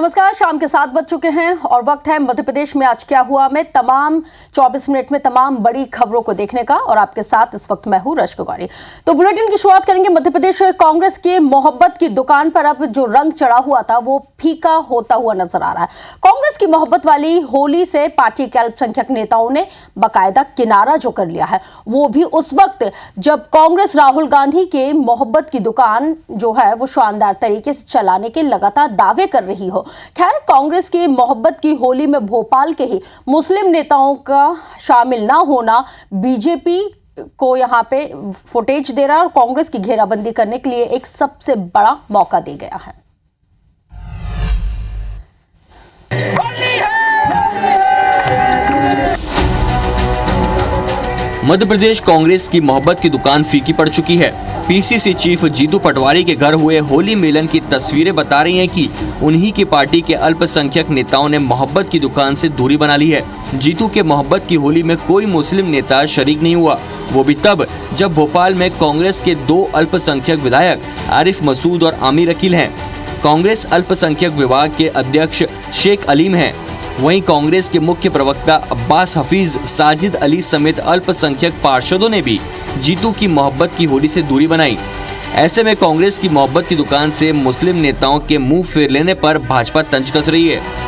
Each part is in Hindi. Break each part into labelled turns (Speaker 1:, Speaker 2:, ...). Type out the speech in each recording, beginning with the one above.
Speaker 1: नमस्कार, शाम के 7 बज चुके हैं और वक्त है मध्य प्रदेश में आज क्या हुआ में तमाम 24 मिनट में तमाम बड़ी खबरों को देखने का। और आपके साथ इस वक्त मैं हूं रश्क गौरी। तो बुलेटिन की शुरुआत करेंगे मध्य प्रदेश कांग्रेस की मोहब्बत की दुकान पर अब जो रंग चढ़ा हुआ था वो फीका होता हुआ नजर आ रहा है। कांग्रेस की मोहब्बत वाली होली से पार्टी के अल्पसंख्यक नेताओं ने बाकायदा किनारा जो कर लिया है, वो भी उस वक्त जब कांग्रेस राहुल गांधी के मोहब्बत की दुकान जो है वो शानदार तरीके से चलाने के लगातार दावे कर रही हो। खैर, कांग्रेस की मोहब्बत की होली में भोपाल के ही मुस्लिम नेताओं का शामिल ना होना बीजेपी को यहां पे फुटेज दे रहा है और कांग्रेस की घेराबंदी करने के लिए एक सबसे बड़ा मौका दे गया है।
Speaker 2: मध्य प्रदेश कांग्रेस की मोहब्बत की दुकान फीकी पड़ चुकी है। पीसीसी चीफ जीतू पटवारी के घर हुए होली मिलन की तस्वीरें बता रही हैं कि उन्हीं की पार्टी के अल्पसंख्यक नेताओं ने मोहब्बत की दुकान से दूरी बना ली है। जीतू के मोहब्बत की होली में कोई मुस्लिम नेता शरीक नहीं हुआ, वो भी तब जब भोपाल में कांग्रेस के 2 अल्पसंख्यक विधायक आरिफ मसूद और आमिर अकील हैं। कांग्रेस अल्पसंख्यक विभाग के अध्यक्ष शेख अलीम हैं। वहीं कांग्रेस के मुख्य प्रवक्ता अब्बास हफीज, साजिद अली समेत अल्पसंख्यक पार्षदों ने भी जीतू की मोहब्बत की होली से दूरी बनाई। ऐसे में कांग्रेस की मोहब्बत की दुकान से मुस्लिम नेताओं के मुंह फेर लेने पर भाजपा तंज कस रही है।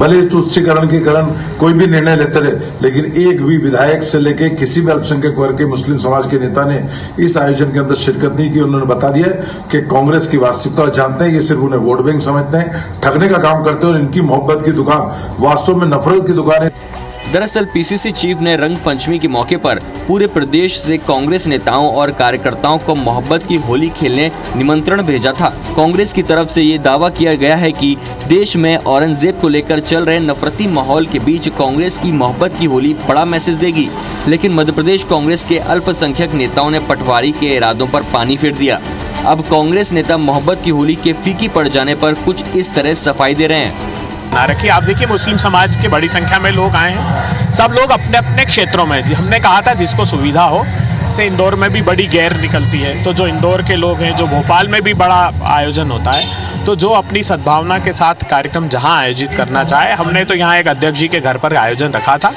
Speaker 3: भले तुच्छीकरण के कारण कोई भी निर्णय लेते रहे, लेकिन एक भी विधायक से लेके किसी भी अल्पसंख्यक वर्ग के मुस्लिम समाज के नेता ने इस आयोजन के अंदर शिरकत नहीं की। उन्होंने बता दिया कि कांग्रेस की वास्तविकता जानते हैं, ये सिर्फ उन्हें वोट बैंक समझते हैं, ठगने का काम करते हैं और इनकी मोहब्बत की दुकान वास्तव में नफरत की दुकान है।
Speaker 2: दरअसल पीसीसी चीफ ने रंग पंचमी के मौके पर पूरे प्रदेश से कांग्रेस नेताओं और कार्यकर्ताओं को मोहब्बत की होली खेलने निमंत्रण भेजा था। कांग्रेस की तरफ से ये दावा किया गया है कि देश में औरंगजेब को लेकर चल रहे नफरती माहौल के बीच कांग्रेस की मोहब्बत की होली बड़ा मैसेज देगी। लेकिन मध्य प्रदेश कांग्रेस के अल्पसंख्यक नेताओं ने पटवारी के इरादों पर पानी फेर दिया। अब कांग्रेस नेता मोहब्बत की होली के फीकी पड़ जाने पर कुछ इस तरह सफाई दे रहे हैं।
Speaker 4: ना रखिए, आप देखिए मुस्लिम समाज के बड़ी संख्या में लोग आए हैं, सब लोग अपने अपने क्षेत्रों में। हमने कहा था जिसको सुविधा हो से इंदौर में भी बड़ी गैर निकलती है, तो जो इंदौर के लोग हैं, जो भोपाल में भी बड़ा आयोजन होता है, तो जो अपनी सद्भावना के साथ कार्यक्रम जहां आयोजित करना चाहे, हमने तो यहाँ एक अध्यक्ष जी के घर पर आयोजन रखा था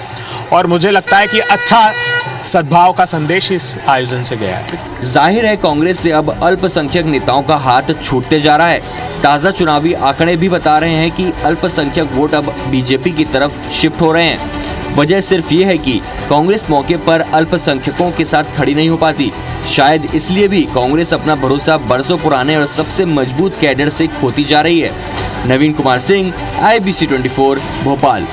Speaker 4: और मुझे लगता है कि अच्छा सद्भाव का संदेश इस आयोजन से गया है।
Speaker 2: जाहिर है कांग्रेस से अब अल्पसंख्यक नेताओं का हाथ छूटते जा रहा है। ताज़ा चुनावी आंकड़े भी बता रहे हैं कि अल्पसंख्यक वोट अब बीजेपी की तरफ शिफ्ट हो रहे हैं। वजह सिर्फ ये है कि कांग्रेस मौके पर अल्पसंख्यकों के साथ खड़ी नहीं हो पाती। शायद इसलिए भी कांग्रेस अपना भरोसा बरसों पुराने और सबसे मजबूत कैडर से खोती जा रही है। नवीन कुमार सिंह, IBC 24, भोपाल।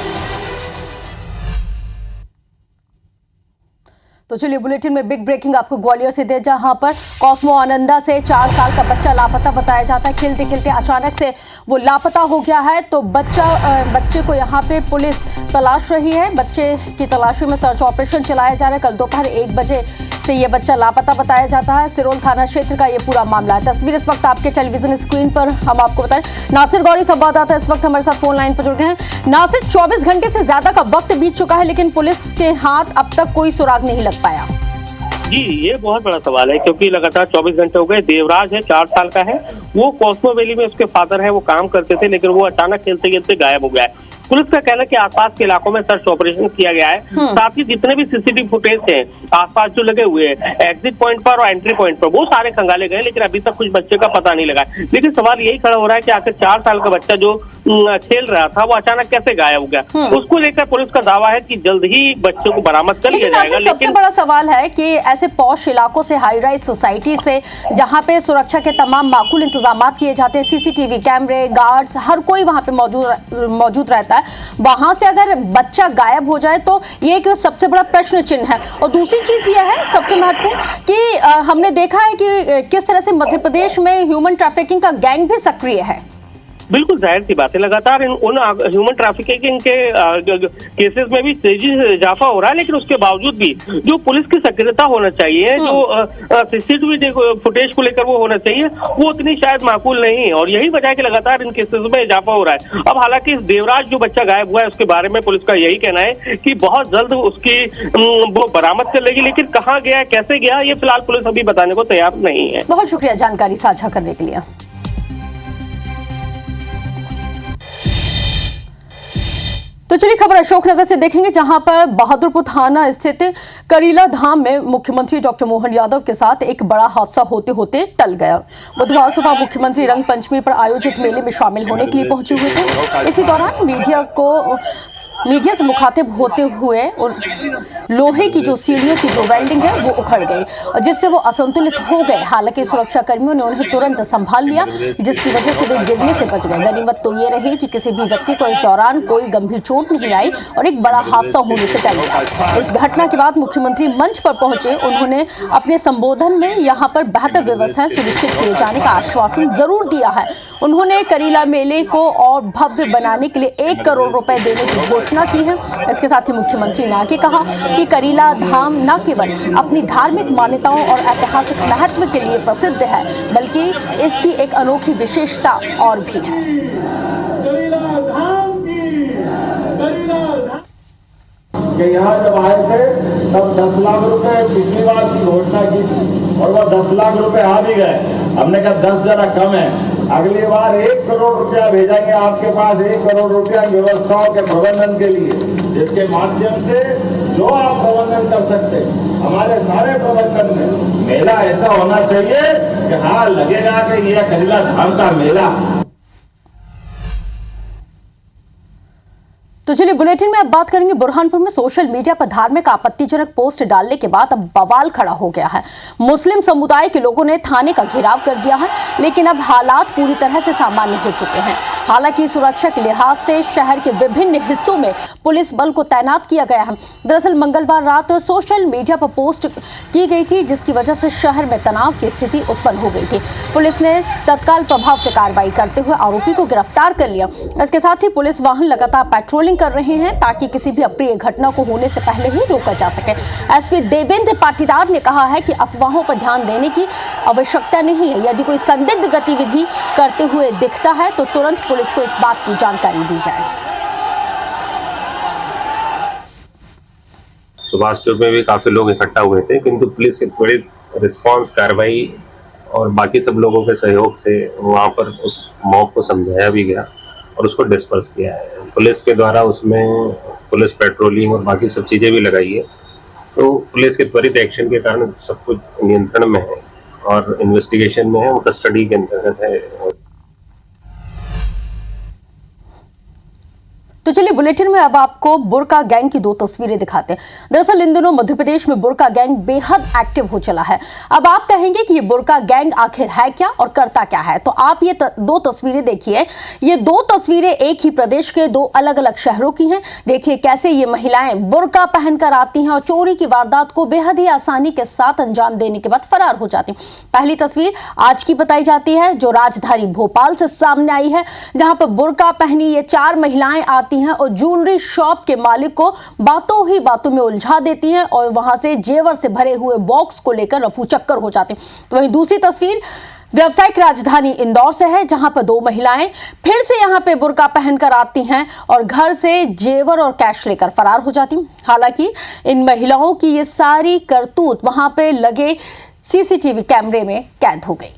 Speaker 1: तो चलिए बुलेटिन में बिग ब्रेकिंग आपको ग्वालियर से दे, जहां पर कॉस्मो आनंदा से 4 साल का बच्चा लापता बताया जाता है। खेलते खेलते अचानक से वो लापता हो गया है, तो बच्चे को यहां पे पुलिस तलाश रही है। बच्चे की तलाशी में सर्च ऑपरेशन चलाया जा रहा है। कल दोपहर 1 बजे से ये बच्चा लापता बताया जाता है। सिरोल थाना क्षेत्र का ये पूरा मामला है। तस्वीर इस वक्त आपके टेलीविजन स्क्रीन पर हम आपको बताएं। नासिर गौरी संवाददाता इस वक्त हमारे साथ फोन लाइन पर जुड़ गए हैं। नासिर, 24 घंटे से ज्यादा का वक्त बीत चुका है, लेकिन पुलिस के हाथ अब तक कोई सुराग नहीं लग पाया।
Speaker 5: जी, ये बहुत बड़ा सवाल है, क्योंकि लगातार 24 घंटे हो गए। देवराज है, 4 साल का है, वो कॉस्मो वैली में उसके फादर है, वो काम करते थे, लेकिन वो अचानक खेलते खेलते गायब हो गया है। पुलिस का कहना है कि आसपास के इलाकों में सर्च ऑपरेशन किया गया है। साथ ही जितने भी सीसीटीवी फुटेज हैं आसपास जो लगे हुए हैं, एग्जिट पॉइंट पर और एंट्री पॉइंट पर, वो सारे खंगाले गए, लेकिन अभी तक कुछ बच्चे का पता नहीं लगा। लेकिन सवाल यही खड़ा हो रहा है कि आखिर 4 साल का बच्चा जो खेल रहा था वो अचानक कैसे गायब हो गया। उसको लेकर पुलिस का दावा है कि जल्द ही बच्चे को बरामद कर लिया जाएगा।
Speaker 1: सबसे बड़ा सवाल है कि ऐसे पॉश इलाकों से, हाई राइज सोसाइटी से, जहाँ पे सुरक्षा के तमाम माकूल इंतजाम किए जाते हैं, सीसीटीवी कैमरे, गार्ड्स, हर कोई वहाँ पे मौजूद रहता है, वहां से अगर बच्चा गायब हो जाए तो ये एक सबसे बड़ा प्रश्न चिन्ह है। और दूसरी चीज यह है सबसे महत्वपूर्ण कि हमने देखा है कि किस तरह से मध्य प्रदेश में ह्यूमन ट्रैफिकिंग का गैंग भी सक्रिय है।
Speaker 5: बिल्कुल जाहिर सी बात है, लगातार उन ह्यूमन ट्रैफिकिंग के केसेस में भी तेजी से इजाफा हो रहा है। लेकिन उसके बावजूद भी जो पुलिस की सक्रियता होना चाहिए, जो सीसीटीवी फुटेज को लेकर वो होना चाहिए, वो उतनी शायद माकूल नहीं है। और यही वजह है कि लगातार इन केसेस में इजाफा हो रहा है। अब हालांकि देवराज जो बच्चा गायब हुआ है उसके बारे में पुलिस का यही कहना है कि बहुत जल्द उसकी वो बरामद कर लेगी, लेकिन कहाँ गया, कैसे गया, ये फिलहाल पुलिस अभी बताने को तैयार नहीं है।
Speaker 1: बहुत शुक्रिया जानकारी साझा करने के लिए। तो चलिए खबर अशोकनगर से देखेंगे, जहां पर बहादुरपुर थाना स्थित करीला धाम में मुख्यमंत्री डॉक्टर मोहन यादव के साथ एक बड़ा हादसा होते होते टल गया। बुधवार सुबह मुख्यमंत्री रंग पंचमी पर आयोजित मेले में शामिल होने के लिए पहुंचे हुए थे। इसी दौरान मीडिया से मुखातिब होते हुए लोहे की जो सीढ़ियों की जो वेल्डिंग है वो उखड़ गई, जिससे वो असंतुलित हो गए। हालांकि सुरक्षा कर्मियों ने उन्हें तुरंत संभाल लिया, जिसकी वजह से वे गिरने से बच गए। गनीमत तो ये रही कि किसी भी व्यक्ति को इस दौरान कोई गंभीर चोट नहीं आई और एक बड़ा हादसा होने से टल गया। इस घटना के बाद मुख्यमंत्री मंच पर पहुंचे। उन्होंने अपने संबोधन में यहाँ पर बेहतर व्यवस्थाएं सुनिश्चित किए जाने का आश्वासन जरूर दिया है। उन्होंने करीला मेले को और भव्य बनाने के लिए 1 करोड़ रुपए देने की घोषणा की है। इसके साथ ही मुख्यमंत्री ने आगे कहा कि करीला धाम न केवल अपनी धार्मिक मान्यताओं और ऐतिहासिक महत्व के लिए प्रसिद्ध है, बल्कि इसकी एक अनोखी विशेषता और भी है।
Speaker 6: कि यहाँ जब आए थे तब 10 लाख रुपए पिछली बार की घोषणा की थी और वह 10 लाख रुपए आ भी गए। हमने कहा 10 जरा कम है, अगली बार 1 करोड़ रुपया भेजेंगे आपके पास, 1 करोड़ रुपया व्यवस्थाओं के प्रबंधन के लिए, जिसके माध्यम से जो आप प्रबंधन कर सकते। हमारे सारे प्रबंधन में मेला ऐसा होना चाहिए कि हाँ लगेगा कि यह करीला धाम का मेला।
Speaker 1: तो चलिए बुलेटिन में अब बात करेंगे बुरहानपुर में सोशल मीडिया पर धार्मिक आपत्तिजनक पोस्ट डालने के बाद अब बवाल खड़ा हो गया है। मुस्लिम समुदाय के लोगों ने थाने का घेराव कर दिया है, लेकिन अब हालात पूरी तरह से सामान्य हो चुके हैं। हालांकि सुरक्षा के लिहाज से शहर के विभिन्न हिस्सों में पुलिस बल को तैनात किया गया है। दरअसल मंगलवार रात सोशल मीडिया पर पोस्ट की गई थी, जिसकी वजह से शहर में तनाव की स्थिति उत्पन्न हो गई थी। पुलिस ने तत्काल प्रभाव से कार्रवाई करते हुए आरोपी को गिरफ्तार कर लिया। इसके साथ ही पुलिस वाहन लगातार पेट्रोलिंग कर रहे हैं ताकि किसी भी अप्रिय घटना को होने से पहले ही रोका जा सके। एसपी देवेंद्र पाटीदार ने कहा है कि अफवाहों पर ध्यान देने की आवश्यकता नहीं है। यदि कोई संदिग्ध गतिविधि करते हुए दिखता है तो तुरंत पुलिस को इस बात की जानकारी दी जाए।
Speaker 7: सुभाष चौक में भी काफी लोग इकट्ठा हुए थे, किंतु पुलिस के त्वरित रिस्पांस कार्रवाई और बाकी सब लोगों के सहयोग से वहां पर उस मॉब को समझाया भी गया और उसको डिस्पर्स किया है। पुलिस के द्वारा उसमें पुलिस पेट्रोलिंग और बाकी सब चीज़ें भी लगाई है। तो पुलिस के त्वरित एक्शन के कारण सब कुछ नियंत्रण में है और इन्वेस्टिगेशन में है, वो कस्टडी के अंतर्गत है।
Speaker 1: तो चलिए बुलेटिन में अब आपको बुर्का गैंग की 2 तस्वीरें दिखाते हैं। दरअसल इन दिनों मध्य प्रदेश में बुर्का गैंग बेहद एक्टिव हो चला है। अब आप कहेंगे कि ये बुर्का गैंग आखिर है क्या और करता क्या है, तो आप ये 2 तस्वीरें देखिए। ये 2 तस्वीरें एक ही प्रदेश के 2 अलग अलग शहरों की हैं। देखिए कैसे ये महिलाएं बुर्का पहनकर आती हैं और चोरी की वारदात को बेहद ही आसानी के साथ अंजाम देने के बाद फरार हो जाती। पहली तस्वीर आज की बताई जाती है, जो राजधानी भोपाल से सामने आई है, जहां पर बुर्का पहनी ये 4 महिलाएं आती हैं और ज्वेलरी शॉप के मालिक को बातों ही बातों में उलझा देती हैं और वहां से जेवर से भरे हुए बॉक्स को लेकर रफू चक्कर हो जाते हैं। तो वहीं दूसरी तस्वीर व्यावसायिक राजधानी इंदौर से है, जहां पर 2 महिलाएं फिर से यहां पे बुर्का पहनकर आती हैं और घर से जेवर और कैश लेकर फरार हो जाती। हालांकि इन महिलाओं की ये सारी करतूत वहां पे लगे सीसीटीवी कैमरे में कैद हो गई।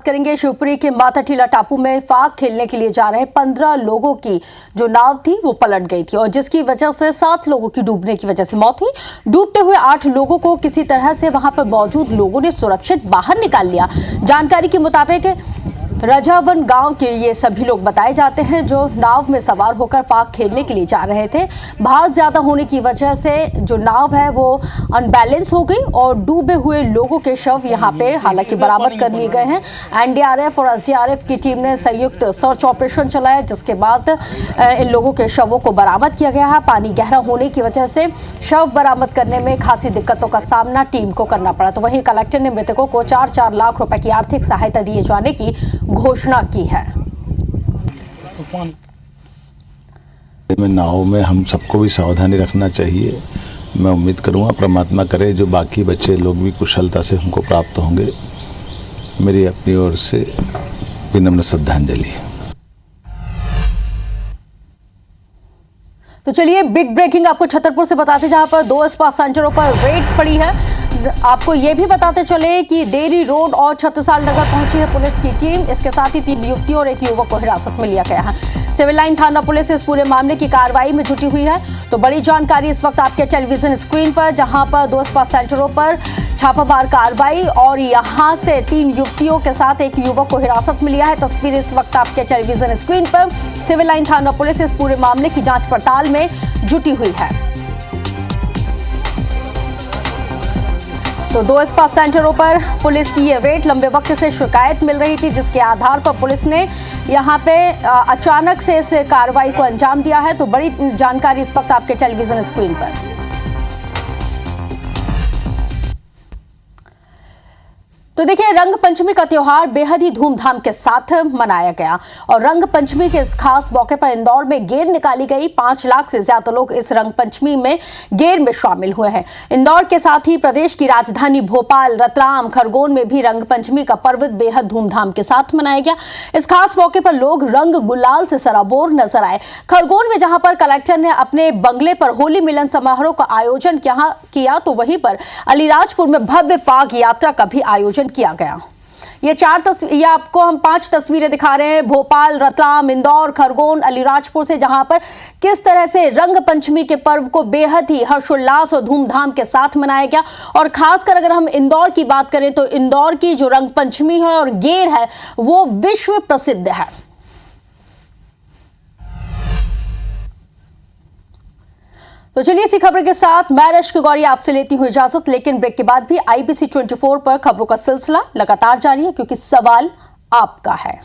Speaker 1: करेंगे शिवपुरी के माताटीला टापू में फाग खेलने के लिए जा रहे 15 लोगों की जो नाव थी वो पलट गई थी और जिसकी वजह से 7 लोगों की डूबने की वजह से मौत हुई। डूबते हुए 8 लोगों को किसी तरह से वहां पर मौजूद लोगों ने सुरक्षित बाहर निकाल लिया। जानकारी के मुताबिक रजावन गांव के ये सभी लोग बताए जाते हैं, जो नाव में सवार होकर फाग खेलने के लिए जा रहे थे। भार ज्यादा होने की वजह से जो नाव है वो अनबैलेंस हो गई और डूबे हुए लोगों के शव यहां पे हालांकि बरामद कर लिए गए हैं। एनडीआरएफ और एसडीआरएफ की टीम ने संयुक्त सर्च ऑपरेशन चलाया, जिसके बाद इन लोगों के शवों को बरामद किया गया है। पानी गहरा होने की वजह से शव बरामद करने में खासी दिक्कतों का सामना टीम को करना पड़ा। तो वहीं कलेक्टर ने मृतकों को 4-4 लाख रुपए की आर्थिक सहायता दिए जाने की घोषणा की है।
Speaker 8: नाव में हम सबको भी सावधानी रखना चाहिए। मैं उम्मीद करूंगा परमात्मा करे जो बाकी बच्चे लोग भी कुशलता से हमको प्राप्त होंगे। मेरी अपनी ओर से विनम्र श्रद्धांजलि। तो
Speaker 1: चलिए बिग ब्रेकिंग आपको छतरपुर से बताते, जहां पर 2 स्पा सेंटरों पर रेड पड़ी है। आपको ये भी बताते चले कि देरी रोड और छत्रसाल नगर पहुंची है पुलिस की टीम। इसके साथ ही 3 युवतियों और 1 युवक को हिरासत में लिया गया है। सिविल लाइन थाना पुलिस इस पूरे मामले की कार्रवाई में जुटी हुई है। तो बड़ी जानकारी इस वक्त आपके टेलीविजन स्क्रीन पर, जहां पर 2 स्पा सेंटरों पर छापामार कार्रवाई और यहां से 3 युवतियों के साथ 1 युवक को हिरासत में लिया है। तस्वीर इस वक्त आपके टेलीविजन स्क्रीन पर। सिविल लाइन थाना पुलिस इस पूरे मामले की जांच पड़ताल में जुटी हुई है। तो 2 स्पा सेंटरों पर पुलिस की ये रेड, लंबे वक्त से शिकायत मिल रही थी, जिसके आधार पर पुलिस ने यहां पे अचानक से इस कार्रवाई को अंजाम दिया है। तो बड़ी जानकारी इस वक्त आपके टेलीविजन स्क्रीन पर। तो देखिए, रंग पंचमी का त्योहार बेहद ही धूमधाम के साथ मनाया गया और रंग पंचमी के इस खास मौके पर इंदौर में गेर निकाली गई। 5 लाख से ज्यादा लोग इस रंग पंचमी में गेर में शामिल हुए हैं। इंदौर के साथ ही प्रदेश की राजधानी भोपाल, रतलाम, खरगोन में भी रंग पंचमी का पर्व बेहद धूमधाम के साथ मनाया गया। इस खास मौके पर लोग रंग गुलाल से सराबोर नजर आए। खरगोन में जहां पर कलेक्टर ने अपने बंगले पर होली मिलन समारोह का आयोजन किया, तो वहीं पर अलीराजपुर में भव्य फाग यात्रा का भी आयोजन किया गया। ये आपको हम 5 तस्वीरें दिखा रहे हैं भोपाल, रतलाम, इंदौर, खरगोन, अलीराजपुर से, जहां पर किस तरह से रंग पंचमी के पर्व को बेहद ही हर्षोल्लास और धूमधाम के साथ मनाया गया। और खासकर अगर हम इंदौर की बात करें तो इंदौर की जो रंग पंचमी है और गेर है वो विश्व प्रसिद्ध है। तो चलिए इसी खबर के साथ मैं रश्क गौरी आपसे लेती हूं इजाजत, लेकिन ब्रेक के बाद भी IBC 24 पर खबरों का सिलसिला लगातार जारी है, क्योंकि सवाल आपका है।